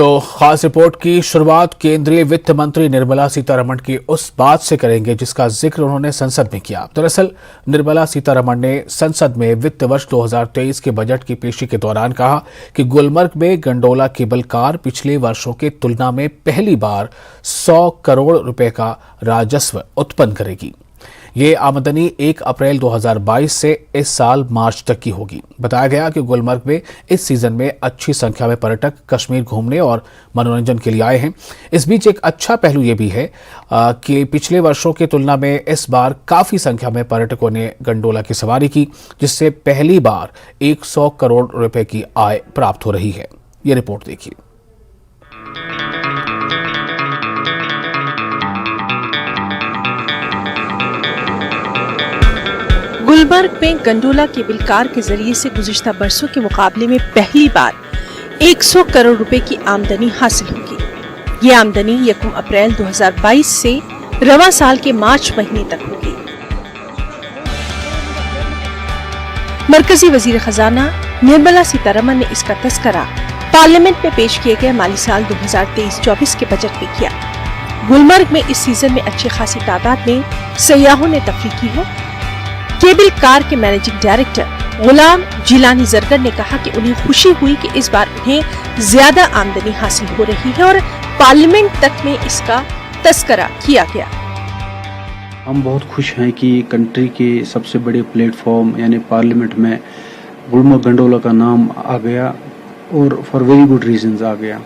तो खास रिपोर्ट की शुरुआत केंद्रीय वित्त मंत्री निर्मला सीतारमण की उस बात से करेंगे जिसका जिक्र उन्होंने संसद में किया। दरअसल निर्मला सीतारमण ने संसद में वित्त वर्ष 2023 के बजट की पेशी के दौरान कहा कि गुलमर्ग में गंडोला केबल कार पिछले वर्षों की तुलना में पहली बार 100 करोड़ रुपए का राजस्व उत्पन्न करेगी। ये आमदनी 1 अप्रैल 2022 से इस साल मार्च तक की होगी। बताया गया कि गुलमर्ग में इस सीजन में अच्छी संख्या में पर्यटक कश्मीर घूमने और मनोरंजन के लिए आए हैं। इस बीच एक अच्छा पहलू ये भी है कि पिछले वर्षों की तुलना में इस बार काफी संख्या में पर्यटकों ने गंडोला की सवारी की, जिससे पहली बार 100 करोड़ रुपए की आय प्राप्त हो रही है। ये रिपोर्ट देखिए। गुलमर्ग में गंडोला केबल कार के जरिए से गुज़िश्ता बरसों के मुकाबले में पहली बार 100 करोड़ रुपए की आमदनी हासिल होगी। ये आमदनी 1 अप्रैल 2022 से रवा साल के मार्च महीने तक होगी। मरकजी वजीर खजाना निर्मला सीतारमण ने इसका तस्करा पार्लियामेंट में पेश किए गए माली साल 2023-24 के बजट में किया। गुलमर्ग में इस सीजन में अच्छी खासी तादाद में सयाहों ने तफरीह की है। केबल कार के मैनेजिंग डायरेक्टर गुलाम जिलानी जरगर ने कहा कि उन्हें खुशी हुई कि इस बार उन्हें ज्यादा आमदनी हासिल हो रही है और पार्लियामेंट तक में इसका तस्करा किया गया। हम बहुत खुश हैं कि कंट्री के सबसे बड़े प्लेटफॉर्म यानी पार्लियामेंट में गुलमर्ग गंडोला का नाम आ गया और फॉर वेरी गुड रीजंस आ गया।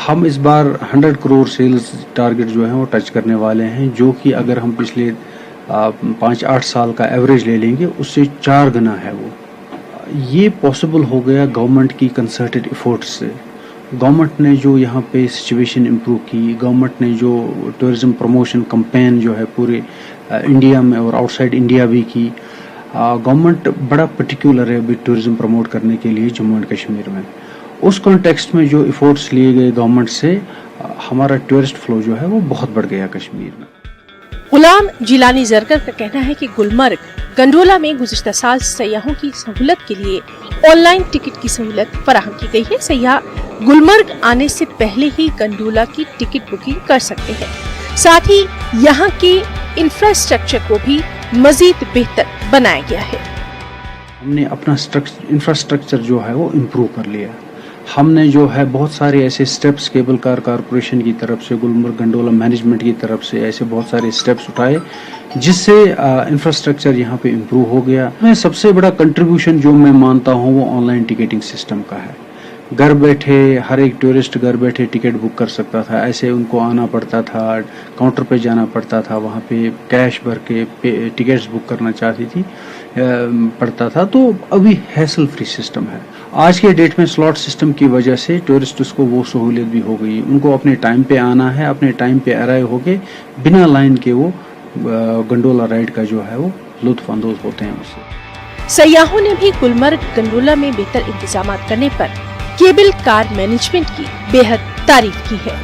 हम इस बार 100 करोड़ सेल्स टारगेट जो है वो टच करने वाले हैं, जो कि अगर हम पिछले 5-8 साल का एवरेज ले लेंगे उससे 4 गुना है वो। ये पॉसिबल हो गया गवर्नमेंट की कंसर्टेड एफर्ट्स से। गवर्नमेंट ने जो यहाँ पे सिचुएशन इम्प्रूव की, गवर्नमेंट ने जो टूरिज्म प्रमोशन कैंपेन जो है पूरे इंडिया में और आउटसाइड इंडिया भी की। गवर्नमेंट बड़ा पर्टिकुलर है अभी टूरिज्म प्रमोट करने के लिए जम्मू एंड कश्मीर में। उस कॉन्टेक्स्ट में जो एफर्ट्स लिए गए गवर्नमेंट से, हमारा टूरिस्ट फ्लो जो है वो बहुत बढ़ गया कश्मीर में। गुलाम जिलानी जरगर का कहना है कि गुलमर्ग गंडोला में गुज़िश्ता साल सयाहों की सहूलत के लिए ऑनलाइन टिकट की सहूलत फराहम की गई है। सयाह गुलमर्ग आने से पहले ही गंडोला की टिकट बुकिंग कर सकते हैं। साथ ही यहाँ के इंफ्रास्ट्रक्चर को भी मजीद बेहतर बनाया गया है। हमने अपना इंफ्रास्ट्रक्चर जो है वो इम्प्रूव कर लिया। हमने जो है बहुत सारे ऐसे स्टेप्स केबल कार कारपोरेशन की तरफ से, गुलमर्ग गंडोला मैनेजमेंट की तरफ से ऐसे बहुत सारे स्टेप्स उठाए जिससे इंफ्रास्ट्रक्चर यहाँ पे इम्प्रूव हो गया। मैं सबसे बड़ा कंट्रीब्यूशन जो मैं मानता हूँ वो ऑनलाइन टिकटिंग सिस्टम का है। घर बैठे हर एक टूरिस्ट घर बैठे टिकट बुक कर सकता था। ऐसे उनको आना पड़ता था, काउंटर पे जाना पड़ता था, वहाँ पे कैश भर के टिकट्स बुक करना चाहती थी पड़ता था। तो अभी हैसल फ्री सिस्टम है। आज के डेट में स्लॉट सिस्टम की वजह से टूरिस्ट्स को वो सहूलियत भी हो गई। उनको अपने टाइम पे आना है, अपने टाइम पे अराइव होके बिना लाइन के वो गंडोला राइड का जो है वो लुत्फ अंदोज होते हैं उससे। सयाहों ने भी गुलमर्ग गंडोला में बेहतर इंतजाम करने पर केबल कार मैनेजमेंट की बेहद तारीफ की है।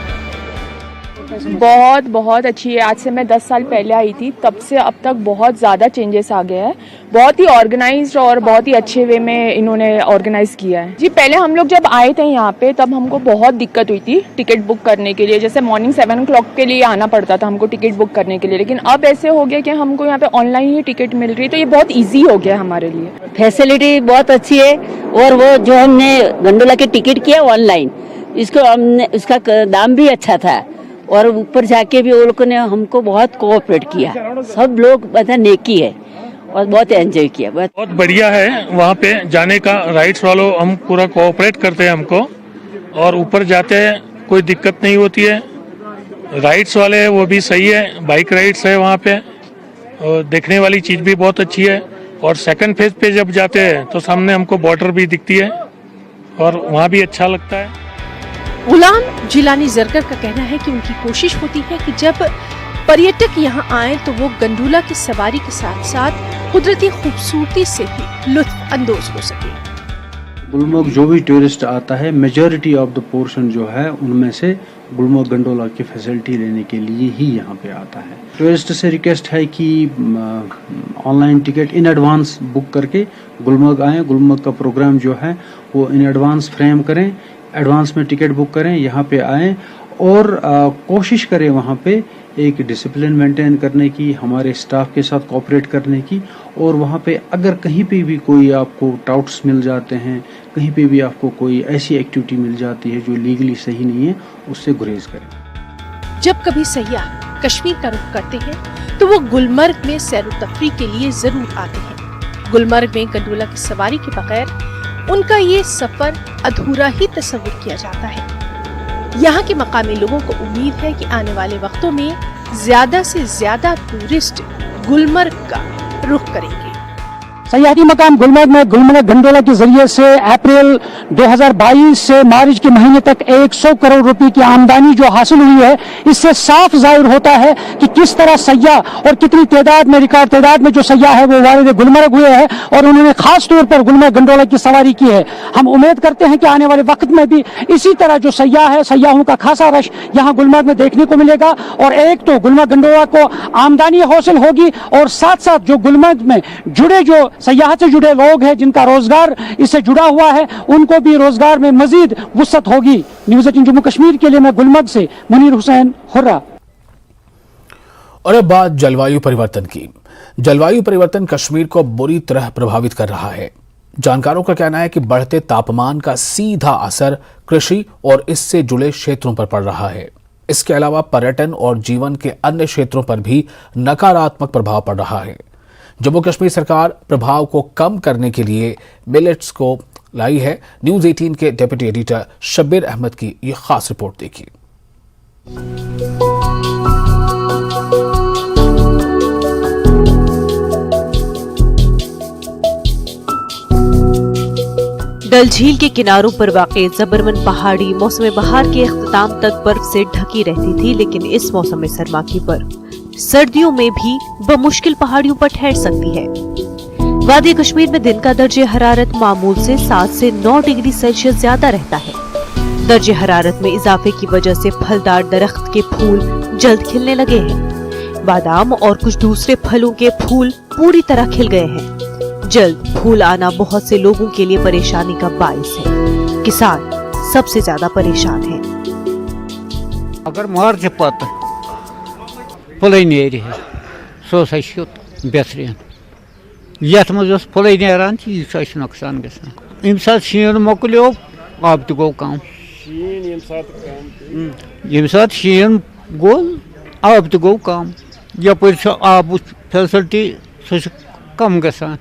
बहुत अच्छी है। आज से मैं 10 साल पहले आई थी, तब से अब तक बहुत ज़्यादा चेंजेस आ गया है। बहुत ही ऑर्गेनाइज्ड और बहुत ही अच्छे वे में इन्होंने ऑर्गेनाइज किया है। जी, पहले हम लोग जब आए थे यहाँ पे तब हमको बहुत दिक्कत हुई थी टिकट बुक करने के लिए। जैसे मॉर्निंग 7 o'clock के लिए आना पड़ता था हमको टिकट बुक करने के लिए, लेकिन अब ऐसे हो गया कि हमको यहाँ पे ऑनलाइन ही टिकट मिल रही है, तो ये बहुत ईजी हो गया हमारे लिए। फैसिलिटी बहुत अच्छी है और वो जो हमने गंडोला के टिकट किया ऑनलाइन, इसको हमने उसका दाम भी अच्छा था और ऊपर जाके भी वो लोगों ने हमको बहुत कोऑपरेट किया। सब लोग मतलब नेकी है और बहुत एंजॉय किया। बहुत बढ़िया है। वहाँ पे जाने का राइड्स वालों हम पूरा कोऑपरेट करते हैं हमको, और ऊपर जाते हैं कोई दिक्कत नहीं होती है। राइड्स वाले वो भी सही है, बाइक राइड्स है वहाँ पे, और देखने वाली चीज भी बहुत अच्छी है। और सेकंड फेज पे जब जाते हैं तो सामने हमको बॉर्डर भी दिखती है और वहाँ भी अच्छा लगता है। गुलाम जिलानी जरगर का कहना है कि उनकी कोशिश होती है कि जब पर्यटक यहाँ आए तो वो गंडोला की सवारी के साथ साथ कुदरती खूबसूरती से भी लुत्फ अंदोज हो सके। गुलमर्ग जो भी टूरिस्ट आता है, मेजॉरिटी ऑफ द पोर्शन जो है उनमें से गुलमर्ग गंडोला की फैसिलिटी लेने के लिए ही यहाँ पे आता है। टूरिस्ट से रिक्वेस्ट है कि online ticket in advance book करके गुलमर्ग आएँ। गुलमर्ग का प्रोग्राम जो है वो इन एडवांस फ्रेम करें एडवांस में टिकट बुक करें, यहाँ पे आएँ और कोशिश करें वहाँ पे एक डिसिप्लिन मेंटेन करने की, हमारे स्टाफ के साथ कोऑपरेट करने की। और वहाँ पे अगर कहीं पे भी कोई आपको डाउट्स मिल जाते हैं, कहीं पे भी आपको कोई ऐसी एक्टिविटी मिल जाती है जो लीगली सही नहीं है, उससे गुरेज करें। जब कभी सयाह कश्मीर का रुख करते हैं तो वो गुलमर्ग में सैर तफरी के लिए जरूर आते हैं। गुलमर्ग में गंडोला की सवारी के बगैर उनका ये सफर अधूरा ही तस्वुर किया जाता है। यहाँ के मकामी लोगों को उम्मीद है कि आने वाले वक्तों में ज्यादा से ज्यादा टूरिस्ट गुलमर्ग का रुख करेंगे। सयाहती मकाम गुलमर्ग में गुलमर्ग गंडोला के जरिए से अप्रैल 2022 से मार्च के महीने तक 100 करोड़ रुपए की आमदनी जो हासिल हुई है, इससे साफ जाहिर होता है कि किस तरह सयाह और कितनी तादाद में, रिकॉर्ड तादाद में जो सयाह है वो वारिद गुलमर्ग हुए हैं और उन्होंने खास तौर पर गुलमर्ग गंडोला की सवारी की है। हम उम्मीद करते हैं कि आने वाले वक्त में भी इसी तरह जो सयाह है, सयाहों का खासा रश यहाँ गुलमर्ग में देखने को मिलेगा और एक तो गुलमर्ग गंडोला को आमदनी हासिल होगी और साथ साथ जो गुलमर्ग में जुड़े, जो सयाहत से जुड़े लोग हैं जिनका रोजगार इससे जुड़ा हुआ है, उनको भी रोजगार में मजीद वुसअत होगी। न्यूज़ 18 जम्मू कश्मीर के लिए मैं गुलमर्ग से मुनीर हुसैन हुर्रा। और अब बात जलवायु परिवर्तन की। जलवायु परिवर्तन कश्मीर को बुरी तरह प्रभावित कर रहा है। जानकारों का कहना है कि बढ़ते तापमान का सीधा असर कृषि और इससे जुड़े क्षेत्रों पर पड़ रहा है। इसके अलावा पर्यटन और जीवन के अन्य क्षेत्रों पर भी नकारात्मक प्रभाव पड़ रहा है। जम्मू कश्मीर सरकार प्रभाव को कम करने के लिए मिलेट्स को लाई है। न्यूज़ 18 के डेप्यूटी एडिटर शब्बीर अहमद की ये खास रिपोर्ट देखिए। डल झील के किनारों पर वाक़ई जबरमन पहाड़ी मौसम बहार के इख्तिताम तक बर्फ से ढकी रहती थी, लेकिन इस मौसम सरमा की बर्फ सर्दियों में भी बमुश्किल पहाड़ियों पर ठहर सकती है। वादी कश्मीर में दिन का दर्जे हरारत मामूल से 7 से 9 डिग्री सेल्सियस ज्यादा रहता है। दर्जे हरारत में इजाफे की वजह से फलदार दरख्त के फूल जल्द खिलने लगे हैं। बादाम और कुछ दूसरे फलों के फूल पूरी तरह खिल गए हैं। जल्द फूल आना बहुत से लोगों के लिए परेशानी का बाइस है। किसान सबसे ज्यादा परेशान हैं। अगर मार्च पत फुल नेर सो बेहतरीन यथ मज फुल नान यह नुकसान गसान यम सात शीन मोकलो आब तो गो कम यम सात शीन गो आब तो गो कम यप आब फैसिलिटी सह कम गसान।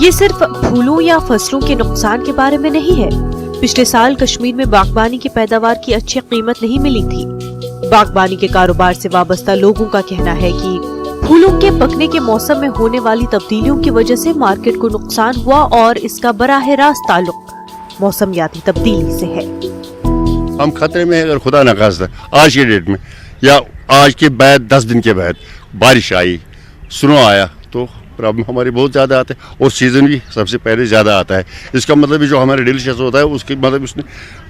ये सिर्फ फूलों या फसलों के नुकसान के बारे में नहीं है। पिछले साल कश्मीर में बागबानी की पैदावार की अच्छी कीमत नहीं मिली थी। बागबानी के कारोबार से वाबस्ता लोगों का कहना है कि फूलों के पकने के मौसम में होने वाली तब्दीलियों की वजह से मार्केट को नुकसान हुआ और इसका बराह रास्त ताल्लुक मौसमियाती तब्दीली से है। हम खतरे में अगर खुदा न खास्ता आज के डेट में या आज के बाद 10 दिन के बाद बारिश आई, स्नो आया तो प्रॉब्लम हमारी बहुत ज़्यादा आता है और सीज़न भी सबसे पहले ज़्यादा आता है। इसका मतलब जो हमारे डिलीशियस होता है उसके मतलब उसमें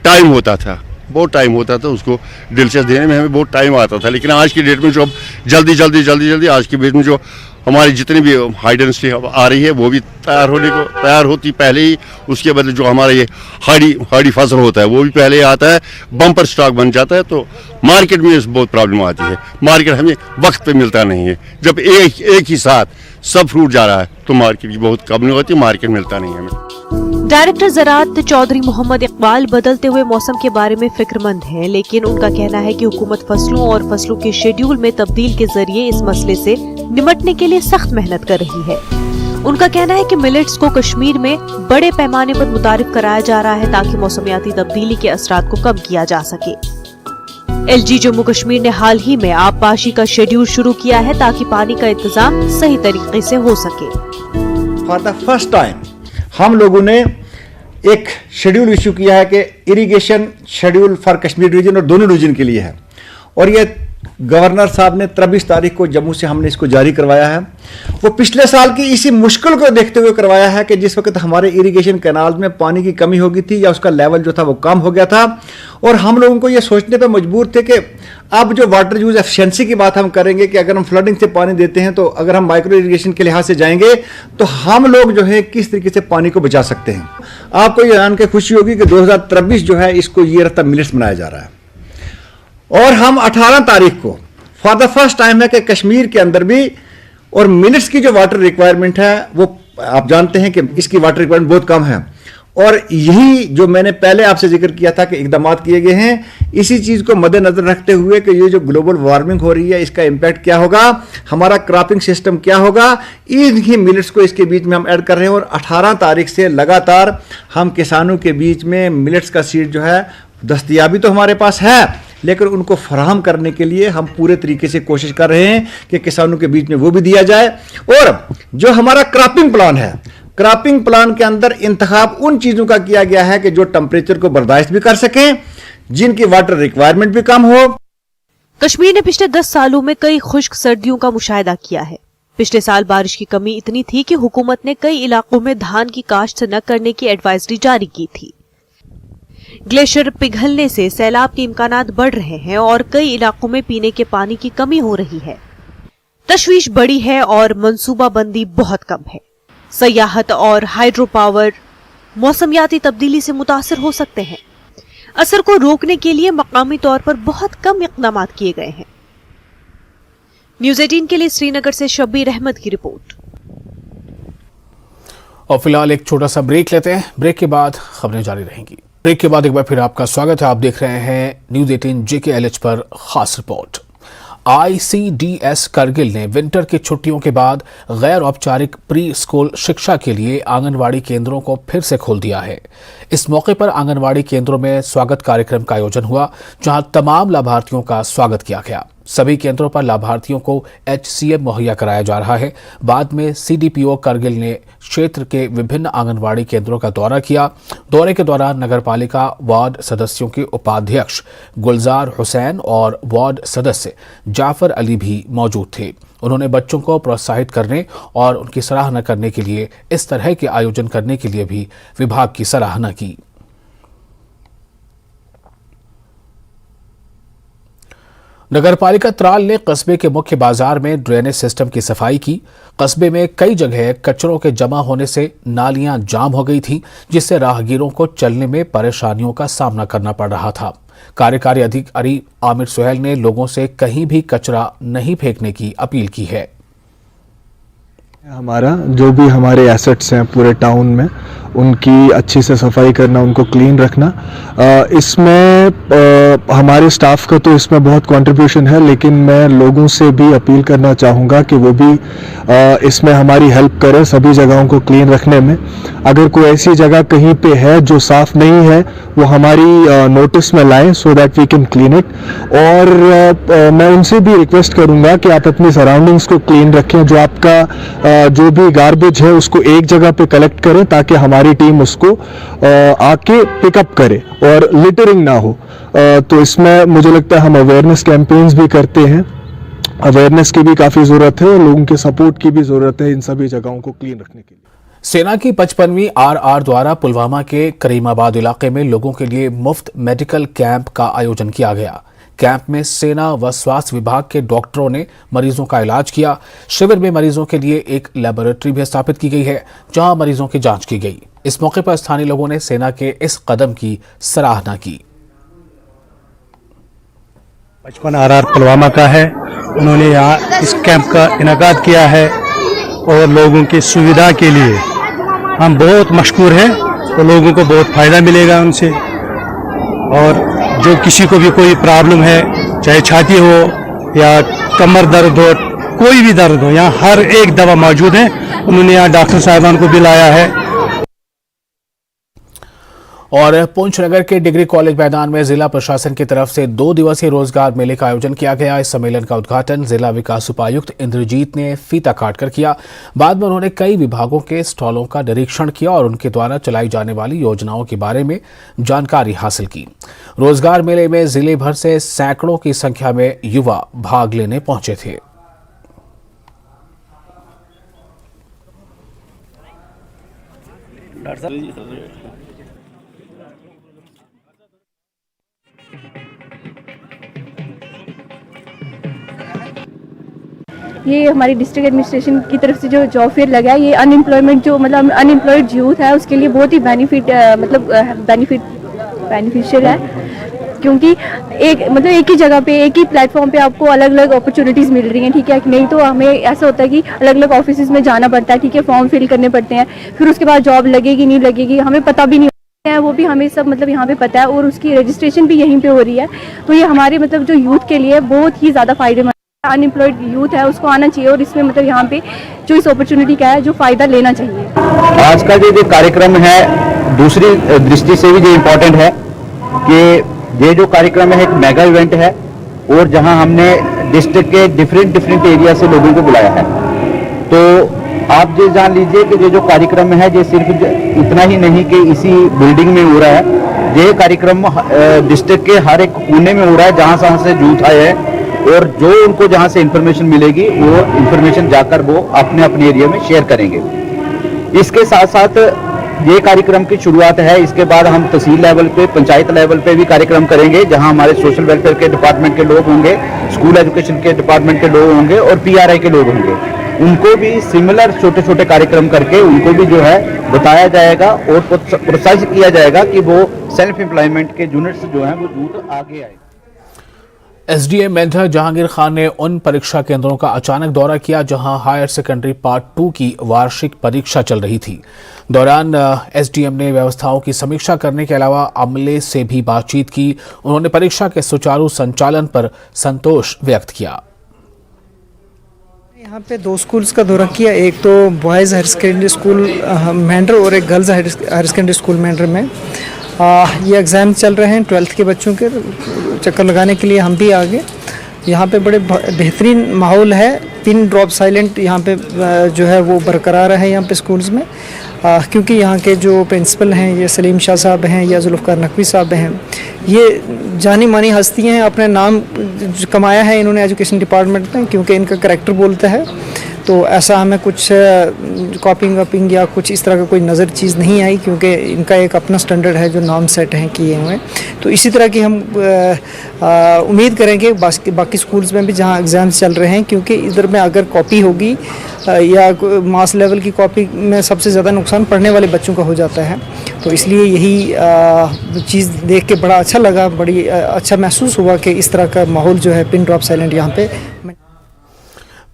टाइम होता था, बहुत टाइम होता था, उसको डिलीशियस देने में हमें बहुत टाइम आता था। लेकिन आज की डेट में जो अब जल्दी आज की डेट में जो हमारी जितनी भी हाई डेंसिटी आ रही है वो भी तैयार होती पहले ही। उसके बाद जो हमारा ये हार्डी फसल होता है वो भी पहले आता है, बम्पर स्टॉक बन जाता है। तो मार्केट में बहुत प्रॉब्लम आती है। मार्केट हमें वक्त पे मिलता नहीं है। जब एक ही साथ सब फ्रूट जा रहा है तो मार्केट की बहुत कमी होती है, मार्केट मिलता नहीं है हमें। डायरेक्टर ज़राअत चौधरी मोहम्मद इकबाल बदलते हुए मौसम के बारे में फिक्रमंद हैं, लेकिन उनका कहना है कि हुकूमत फसलों और फसलों के शेड्यूल में तब्दील के जरिए इस मसले से निपटने के लिए सख्त मेहनत कर रही है। उनका कहना है कि मिलेट्स को कश्मीर में बड़े पैमाने पर मुतारिफ कराया जा रहा है ताकि मौसमियाती तब्दीली के असरात को कम किया जा सके। LG जम्मू कश्मीर ने हाल ही में आबपाशी का शेड्यूल शुरू किया है ताकि पानी का इंतजाम सही तरीके से हो सके। फॉर द फर्स्ट टाइम हम लोगों ने एक शेड्यूल इशू किया है कि irrigation schedule for Kashmir region और दोनों रीजन के लिए है और ये गवर्नर साहब ने 23 तारीख को जम्मू से हमने इसको जारी करवाया है। वो पिछले साल की इसी मुश्किल को देखते हुए करवाया है कि जिस वक्त हमारे इरिगेशन कैनाल में पानी की कमी हो गई थी या उसका लेवल जो था वो कम हो गया था, और हम लोगों को ये सोचने पे मजबूर थे कि अब जो वाटर यूज एफिशिएंसी की बात हम करेंगे कि अगर हम फ्लडिंग से पानी देते हैं, तो अगर हम माइक्रो इरिगेशन के लिहाज से जाएंगे तो हम लोग जो है किस तरीके से पानी को बचा सकते हैं। आपको ये जान के खुशी होगी कि 2023 जो है इसको ईयर ऑफ द मिलेट्स मनाया जा रहा है, और हम 18 तारीख को फॉर द फर्स्ट टाइम है कि कश्मीर के अंदर भी, और मिलेट्स की जो वाटर रिक्वायरमेंट है वो आप जानते हैं कि इसकी वाटर रिक्वायरमेंट बहुत कम है, और यही जो मैंने पहले आपसे जिक्र किया था कि इकदाम किए गए हैं, इसी चीज को मद्देनजर रखते हुए कि ये जो ग्लोबल वार्मिंग हो रही है इसका इंपैक्ट क्या होगा, हमारा क्रॉपिंग सिस्टम क्या होगा, इन्हीं मिलेट्स को इसके बीच में हम ऐड कर रहे हैं। और 18 तारीख से लगातार हम किसानों के बीच में मिलेट्स का सीड जो है दस्तयाबी तो हमारे पास है, लेकिन उनको फराहम करने के लिए हम पूरे तरीके से कोशिश कर रहे हैं कि किसानों के बीच में वो भी दिया जाए। और जो हमारा क्रॉपिंग प्लान है, क्रॉपिंग प्लान के अंदर इंतखाब उन चीजों का किया गया है कि जो टेम्परेचर को बर्दाश्त भी कर सकें, जिनकी वाटर रिक्वायरमेंट भी कम हो। कश्मीर ने पिछले 10 सालों में कई खुश्क सर्दियों का मुशाहिदा किया है। पिछले साल बारिश की कमी इतनी थी कि हुकूमत ने कई इलाकों में धान की काश्त न करने की एडवाइजरी जारी की थी। ग्लेशियर पिघलने से सैलाब के इम्कानात बढ़ रहे हैं और कई इलाकों में पीने के पानी की कमी हो रही है। तशवीश बड़ी है और मंसूबाबंदी बहुत कम है। सयाहत और हाइड्रो पावर मौसमियाती तब्दीली से मुतासिर हो सकते हैं। असर को रोकने के लिए मकामी तौर पर बहुत कम इक़दाम किए गए हैं। न्यूज़ 18 के लिए श्रीनगर से शब्बीर अहमद की रिपोर्ट। और फिलहाल एक छोटा सा ब्रेक लेते हैं, ब्रेक के बाद खबरें जारी रहेंगी। ब्रेक के बाद एक बार फिर आपका स्वागत है। आप देख रहे हैं न्यूज़ 18 JKLH पर खास रिपोर्ट। ICDS करगिल ने विंटर की छुट्टियों के बाद गैर औपचारिक प्री स्कूल शिक्षा के लिए आंगनवाड़ी केंद्रों को फिर से खोल दिया है। इस मौके पर आंगनवाड़ी केंद्रों में स्वागत कार्यक्रम का आयोजन हुआ, जहां तमाम लाभार्थियों का स्वागत किया गया। सभी केंद्रों पर लाभार्थियों को HCM मुहैया कराया जा रहा है। बाद में CDPO करगिल ने क्षेत्र के विभिन्न आंगनवाड़ी केंद्रों का दौरा किया। दौरे के दौरान नगरपालिका वार्ड सदस्यों के उपाध्यक्ष गुलजार हुसैन और वार्ड सदस्य जाफर अली भी मौजूद थे। उन्होंने बच्चों को प्रोत्साहित करने और उनकी सराहना करने के लिए इस तरह के आयोजन करने के लिए भी विभाग की सराहना की। नगरपालिका त्राल ने कस्बे के मुख्य बाजार में ड्रेनेज सिस्टम की सफाई की। कस्बे में कई जगह कचरों के जमा होने से नालियां जाम हो गई थीं, जिससे राहगीरों को चलने में परेशानियों का सामना करना पड़ रहा था। कार्यकारी अधिकारी आमिर सुहेल ने लोगों से कहीं भी कचरा नहीं फेंकने की अपील की है। हमारा जो भी हमारे एसेट्स हैं पूरे टाउन में, उनकी अच्छी से सफाई करना, उनको क्लीन रखना। इसमें हमारे स्टाफ का तो इसमें बहुत कंट्रीब्यूशन है, लेकिन मैं लोगों से भी अपील करना चाहूँगा कि वो भी इसमें हमारी हेल्प करें सभी जगहों को क्लीन रखने में। अगर कोई ऐसी जगह कहीं पे है जो साफ़ नहीं है, वो हमारी नोटिस में लाएं so that we can clean it. और मैं उनसे भी रिक्वेस्ट करूँगा कि आप अपनी सराउंडिंग्स को क्लीन रखें। जो आपका जो भी गार्बेज है उसको एक जगह पे कलेक्ट करें ताकि हमारी टीम उसको आके पिकअप करे और लिटरिंग ना हो। तो इसमें मुझे लगता है हम अवेयरनेस कैंपेन्स भी करते हैं। अवेयरनेस की भी काफ़ी ज़रूरत है और लोगों के सपोर्ट की भी ज़रूरत है इन सभी जगहों को क्लीन रखने के लिए। सेना की 55वीं RR द्वारा पुलवामा के करीमाबाद इलाके में लोगों के लिए मुफ्त मेडिकल कैंप का आयोजन किया गया। कैंप में सेना व स्वास्थ्य विभाग के डॉक्टरों ने मरीजों का इलाज किया। शिविर में मरीजों के लिए एक लेबोरेटरी भी स्थापित की गई है, जहां मरीजों की जांच की गई। इस मौके पर स्थानीय लोगों ने सेना के इस कदम की सराहना की। 55 RR पुलवामा का है, उन्होंने यहाँ इस कैंप का इनेकाद किया है और लोगों की सुविधा के लिए हम बहुत मशकूर हैं। तो लोगों को बहुत फ़ायदा मिलेगा उनसे। और जो किसी को भी कोई प्रॉब्लम है, चाहे छाती हो या कमर दर्द हो, कोई भी दर्द हो, यहाँ हर एक दवा मौजूद है। उन्होंने यहाँ डॉक्टर साहिबान को भी लाया है। और पुंछ नगर के डिग्री कॉलेज मैदान में जिला प्रशासन की तरफ से 2 दिवसीय रोजगार मेले का आयोजन किया गया। इस सम्मेलन का उद्घाटन जिला विकास उपायुक्त इंद्रजीत ने फीता काटकर किया। बाद में उन्होंने कई विभागों के स्टॉलों का निरीक्षण किया और उनके द्वारा चलाई जाने वाली योजनाओं के बारे में जानकारी हासिल की। रोजगार मेले में जिले भर से सैकड़ों की संख्या में युवा भाग लेने पहुंचे थे। ये हमारी डिस्ट्रिक्ट एडमिनिस्ट्रेशन की तरफ से जो जॉब फेयर लगा है, ये अनएम्प्लॉयमेंट जो मतलब अनएम्प्लॉयड यूथ है उसके लिए बहुत ही बेनिफिशियल है, क्योंकि एक ही जगह पे एक ही प्लेटफॉर्म पे आपको अलग अलग अपॉर्चुनिटीज़ मिल रही हैं। ठीक है, नहीं तो हमें ऐसा होता है कि अलग अलग ऑफिस में जाना पड़ता है। ठीक है, फॉर्म फिल करने पड़ते हैं, फिर उसके बाद जॉब लगेगी नहीं लगेगी हमें पता भी नहीं है, वो भी हमें सब यहाँ पे पता है और उसकी रजिस्ट्रेशन भी यहीं पे हो रही है। तो ये हमारे जो यूथ के लिए बहुत ही ज़्यादा फायदेमंद, अनएम्प्लॉयड यूथ है उसको आना चाहिए और इसमें यहाँ पे जो इस अपॉर्चुनिटी का है जो फ़ायदा लेना चाहिए। आज का जो कार्यक्रम है दूसरी दृष्टि से भी जो इम्पोर्टेंट है कि ये जो कार्यक्रम है एक मेगा इवेंट है और जहां हमने डिस्ट्रिक्ट के डिफरेंट एरिया से लोगों को बुलाया है। तो आप ये जान लीजिए कि ये जो कार्यक्रम है ये सिर्फ इतना ही नहीं कि इसी बिल्डिंग में हो रहा है, ये कार्यक्रम डिस्ट्रिक्ट के हर एक कोने में हो रहा है जहां से यूथ आए हैं और जो उनको जहां से इंफॉर्मेशन मिलेगी वो इंफॉर्मेशन जाकर वो अपने अपने एरिया में शेयर करेंगे। इसके साथ साथ ये कार्यक्रम की शुरुआत है, इसके बाद हम तहसील लेवल पे, पंचायत लेवल पे भी कार्यक्रम करेंगे जहां हमारे सोशल वेलफेयर के डिपार्टमेंट के लोग होंगे, स्कूल एजुकेशन के डिपार्टमेंट के लोग होंगे और PRI के लोग होंगे। उनको भी सिमिलर छोटे छोटे कार्यक्रम करके उनको भी जो है बताया जाएगा और प्रोत्साहित किया जाएगा कि वो सेल्फ एम्प्लॉयमेंट के यूनिट्स जो हैं वो दूर आगे आए। SDM मेंढर जहांगीर खान ने उन परीक्षा केंद्रों का अचानक दौरा किया जहां हायर सेकेंडरी पार्ट 2 की वार्षिक परीक्षा चल रही थी। दौरान SDM ने व्यवस्थाओं की समीक्षा करने के अलावा अमले से भी बातचीत की। उन्होंने परीक्षा के सुचारू संचालन पर संतोष व्यक्त किया। यहाँ पे 2 स्कूल्स का दौरा किया, एक तो boys higher secondary school Mendhar और एक girls higher secondary school Mendhar में। ये एग्ज़ाम चल रहे हैं 12th के बच्चों के, चक्कर लगाने के लिए हम भी आ गए। यहाँ पे बड़े बेहतरीन माहौल है, पिन ड्रॉप साइलेंट यहाँ पे जो है वो बरकरार है यहाँ पे स्कूल्स में, क्योंकि यहाँ के जो प्रिंसिपल हैं ये सलीम शाह साहब हैं या जुल्फ़कार नकवी साहब हैं, ये जानी मानी हस्ती हैं, अपने नाम कमाया है इन्होंने एजुकेशन डिपार्टमेंट में क्योंकि इनका करैक्टर बोलता है। तो ऐसा हमें कुछ कॉपिंग वपिंग या कुछ इस तरह का कोई नज़र चीज़ नहीं आई क्योंकि इनका एक अपना स्टैंडर्ड है जो नॉर्म सेट हैं किए हुए। तो इसी तरह की हम उम्मीद करेंगे बाकी स्कूल्स में भी जहां एग्ज़ाम्स चल रहे हैं, क्योंकि इधर में अगर कॉपी होगी या मास लेवल की कॉपी में सबसे ज़्यादा नुकसान पढ़ने वाले बच्चों का हो जाता है। तो इसलिए यही चीज़ देख के बड़ा अच्छा लगा, बड़ी अच्छा महसूस हुआ कि इस तरह का माहौल जो है पिन ड्रॉप साइलेंट यहाँ पे।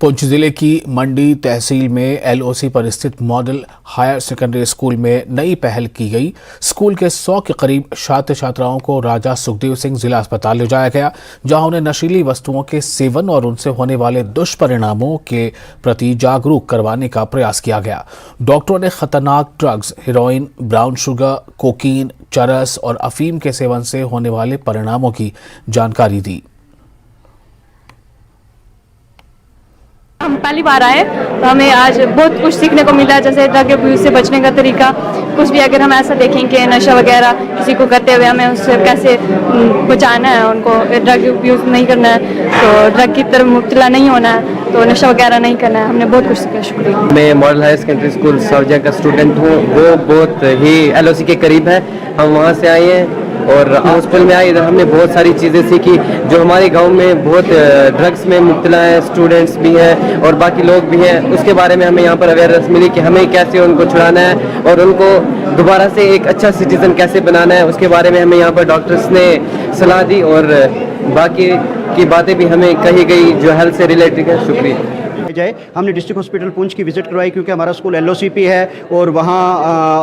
पुंछ जिले की मंडी तहसील में LOC पर स्थित मॉडल हायर सेकेंडरी स्कूल में नई पहल की गई। स्कूल के 100 के करीब छात्र छात्राओं को राजा सुखदेव सिंह जिला अस्पताल ले जाया गया, जहां उन्हें नशीली वस्तुओं के सेवन और उनसे होने वाले दुष्परिणामों के प्रति जागरूक करवाने का प्रयास किया गया। डॉक्टरों ने खतरनाक drugs, heroin, brown sugar, cocaine, चरस और अफीम के सेवन से होने वाले परिणामों की जानकारी दी। हम पहली बार आए तो हमें आज बहुत कुछ सीखने को मिला, जैसे ड्रग अब्यूज से बचने का तरीका, कुछ भी अगर हम ऐसा देखें कि नशा वगैरह किसी को करते हुए हमें उससे कैसे बचाना है, उनको ड्रग अब्यूज नहीं करना है, तो ड्रग की तरफ मुब्तला नहीं होना है, तो नशा वगैरह नहीं करना है। हमने बहुत कुछ सीखा। शुक्रिया। मैं model higher secondary school Sauja का स्टूडेंट हूँ, वो बहुत ही LOC के करीब है। हम वहाँ से आए हैं और हॉस्टल में आए, इधर हमने बहुत सारी चीज़ें सीखी जो हमारे गांव में बहुत ड्रग्स में मुब्तला है, स्टूडेंट्स भी हैं और बाकी लोग भी हैं, उसके बारे में हमें यहाँ पर अवेयरनेस मिली कि हमें कैसे उनको छुड़ाना है और उनको दोबारा से एक अच्छा सिटीज़न कैसे बनाना है, उसके बारे में हमें यहाँ पर डॉक्टर्स ने सलाह दी और बाकी की बातें भी हमें कही गई जो हेल्थ से रिलेटेड है। शुक्रिया। जाए। हमने डिस्ट्रिक्ट हॉस्पिटल पुंछ की विजिट करवाई क्योंकि हमारा स्कूल LOCP है और वहाँ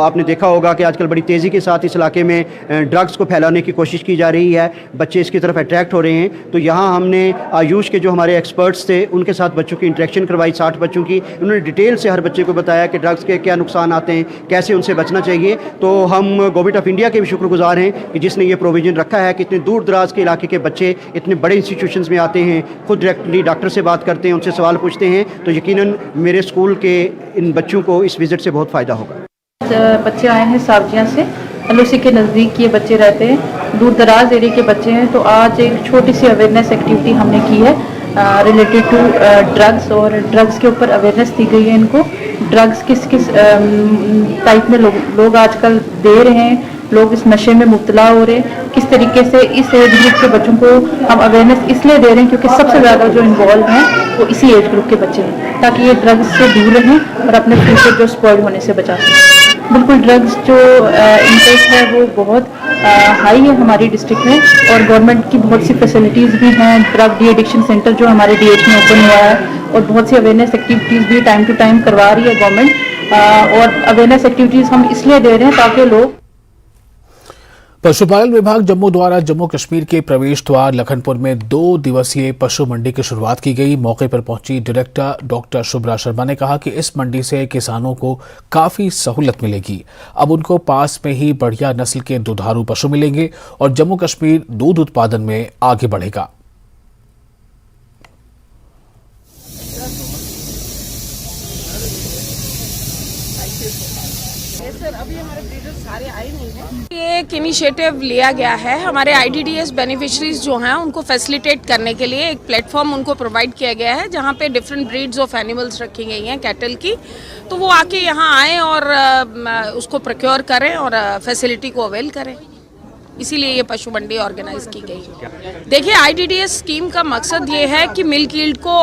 आपने देखा होगा कि आजकल बड़ी तेज़ी के साथ इस इलाके में ड्रग्स को फैलाने की कोशिश की जा रही है, बच्चे इसकी तरफ अट्रैक्ट हो रहे हैं। तो यहाँ हमने आयुष के जो हमारे एक्सपर्ट्स थे उनके साथ बच्चों की इंटरेक्शन करवाई, 60 बच्चों की। उन्होंने डिटेल से हर बच्चे को बताया कि ड्रग्स के क्या नुकसान आते हैं, कैसे उनसे बचना चाहिए। तो हम गवर्नमेंट ऑफ इंडिया के भी शुक्रगुजार हैं कि जिसने ये प्रोविज़न रखा है कि इतने दूर दराज के इलाके के बच्चे इतने बड़े इंस्टीट्यूशंस में आते हैं, खुद डायरेक्टली डॉक्टर से बात करते हैं, उनसे सवाल पूछते हैं। तो यकीनन मेरे स्कूल के इन बच्चों को इस विज़िट से बहुत फ़ायदा होगा। बच्चे आए हैं सावजिया से, LOC के नज़दीक ये बच्चे रहते हैं, दूर दराज एरिया के बच्चे हैं। तो आज एक छोटी सी अवेयरनेस एक्टिविटी हमने की है रिलेटेड टू ड्रग्स, और ड्रग्स के ऊपर अवेयरनेस दी गई है इनको। ड्रग्स किस किस टाइप में लोग आजकल दे रहे हैं, लोग इस नशे में मुब्तला हो रहे हैं, किस तरीके से इस एज ग्रुप के बच्चों को हम अवेयरनेस इसलिए दे रहे हैं क्योंकि सबसे ज़्यादा जो इन्वॉल्व हैं वो इसी एज ग्रुप के बच्चे हैं, ताकि ये ड्रग्स से दूर रहें और अपने फ्यूचर जो स्पॉइल होने से बचा सकें। बिल्कुल, ड्रग्स जो इंटेक है वो बहुत हाई है हमारी डिस्ट्रिक्ट में, और गवर्नमेंट की बहुत सी फैसिलिटीज़ भी हैं। ड्रग डी एडिक्शन सेंटर जो हमारे DH में ओपन हुआ है, और बहुत सी अवेयरनेस एक्टिविटीज़ भी टाइम टू टाइम करवा रही है गवर्नमेंट। और अवेयरनेस एक्टिविटीज़ हम इसलिए दे रहे हैं ताकि लोग। पशुपालन विभाग जम्मू द्वारा जम्मू कश्मीर के प्रवेश द्वार लखनपुर में 2 दिवसीय पशु मंडी की शुरुआत की गई। मौके पर पहुंची डायरेक्टर डॉक्टर शुभ्रा शर्मा ने कहा कि इस मंडी से किसानों को काफी सहूलत मिलेगी। अब उनको पास में ही बढ़िया नस्ल के दुधारू पशु मिलेंगे और जम्मू कश्मीर दूध उत्पादन में आगे बढ़ेगा। ये एक इनिशिएटिव लिया गया है, हमारे IDDS बेनिफिशरीज जो हैं उनको फैसिलिटेट करने के लिए एक प्लेटफॉर्म उनको प्रोवाइड किया गया है, जहाँ पे डिफरेंट ब्रीड्स ऑफ एनिमल्स रखी गई हैं कैटल की। तो वो आके यहाँ आएँ और उसको प्रोक्योर करें और फैसिलिटी को अवेल करें, इसीलिए ये पशु मंडी ऑर्गेनाइज की गई। देखिए, IDDS स्कीम का मकसद ये है कि मिल्क यील्ड को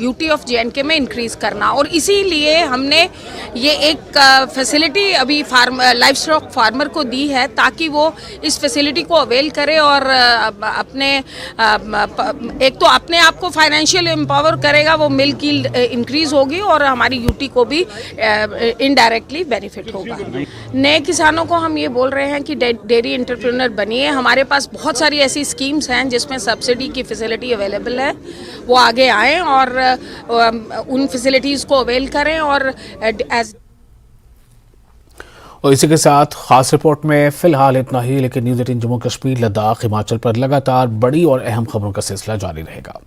UT ऑफ JNK में इंक्रीज करना, और इसीलिए हमने ये एक फैसिलिटी अभी लाइव स्टॉक फार्मर को दी है ताकि वो इस फैसिलिटी को अवेल करे और अपने एक तो अपने आप को फाइनेंशियल एम्पावर करेगा, वो मिल्क यील्ड इंक्रीज होगी और हमारी UT को भी इनडायरेक्टली बेनिफिट होगा। नए किसानों को हम ये बोल रहे हैं कि डेयरी एंटरप्रेन्योर बनिए। हमारे पास बहुत सारी ऐसी स्कीम्स हैं जिसमें सब्सिडी की फैसिलिटी अवेलेबल है, वो आगे आएँ और उन फैसिलिटीज़ को अवेल करें। और इसी के साथ खास रिपोर्ट में फिलहाल इतना ही, लेकिन न्यूज़ 18 जम्मू कश्मीर, लद्दाख, हिमाचल पर लगातार बड़ी और अहम खबरों का सिलसिला जारी रहेगा।